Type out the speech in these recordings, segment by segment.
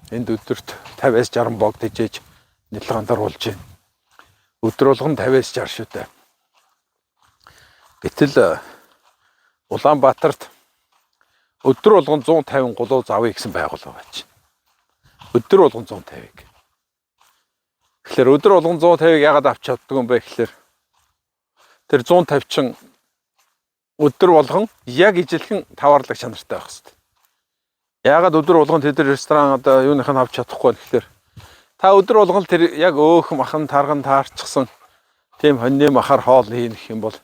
Энд өдөрт 50-60 богд хижээж нэлээд даруулж байна. Өдөр болгон 50-60 шүү дээ. Гэтэл Улаанбаатарт өдөр болгон 150 гулуу завъя гэсэн байгууллага байж. Өдөр болгон 150-ыг. Тэгэхээр өдөр болгон 150-ыг яагаад авч чаддаг юм бэ гэхээр тэр 150 чин өдөр болгон яг ижилхэн таваарлаг чанартай байх хэрэгтэй. Яагаад өдөр болгон тэд ресторан одоо юуных нь авч чадахгүй гэхээр та өдөр болгон тэр яг өөх махан тарган таарчихсан тийм хоньны махаар хоол хийх юм бол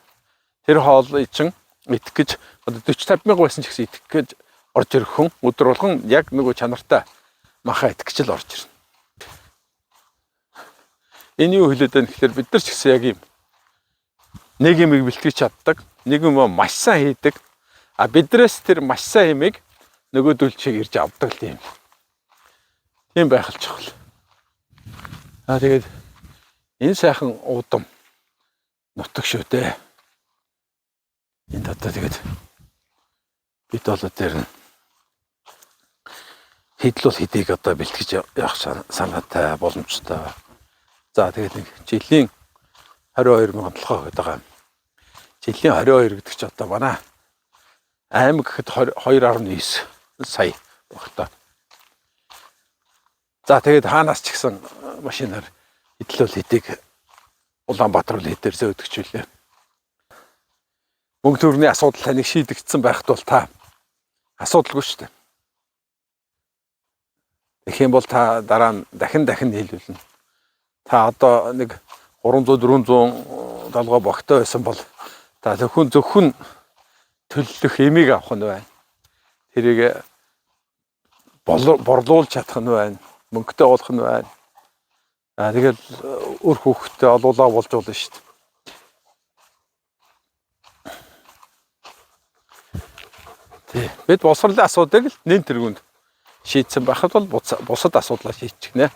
тэр хоолыг чин идэх гэж одоо 40-50 мянга байсан ч гэсэн идэх гэж орж ирэх хүн өдөр болгон яг нөгөө чанартай махаа идэх гэж л орж ирнэ. Энэ юу хэлээд байна гэхээр бид нар ч гэсэн яг юм нэг юм бэлтгэж чаддаг, нэг юм маш сайн хийдэг. А бидрээс тэр маш сайн юмыг нөгөөдөл чиг ирж авдаг л юм. Тийм байх л чухал. Тэгээд энэ сайхан уудам нутаг шүү дээ. Энд одоо тэгээд бид бол тэр хэдл бол хэдийг одоо бэлтгэж явах санаатай боломжтой. За тэгээд нэг жилийн 22,000 толгой гэдэг байгаа. Жилийн 22 гэдэг чинь одоо манай аймаг гэхэд 2.9 сая баг та. За тэгээд хаанаас ч гэсэн машинаар хэдл бол хэдийг Улаанбаатар руу хэдэрсээ өдөгчүүлээ. Мөнгө төгрөгийн асуудал таныг шийдэгдсэн байхад бол та асуудалгүй шүү дээ. Тэгэх юм бол та дараа нь дахин нийлүүлнэ. Та одоо нэг 300-400 долгоо богтой байсан бол та зөвхөн төлөх эмийг авах нь байна. Тэрийг борлуулж чадах нь байна. Мөнгөтэй болох нь байна. Тэгэл өр хүүхдтэй олуулаа болж болно шүү дээ. Бид босрлын асуудыг л нэн тэргүүнд шийдсэн байхад бол бусад асуудлаа шийдчихнэ.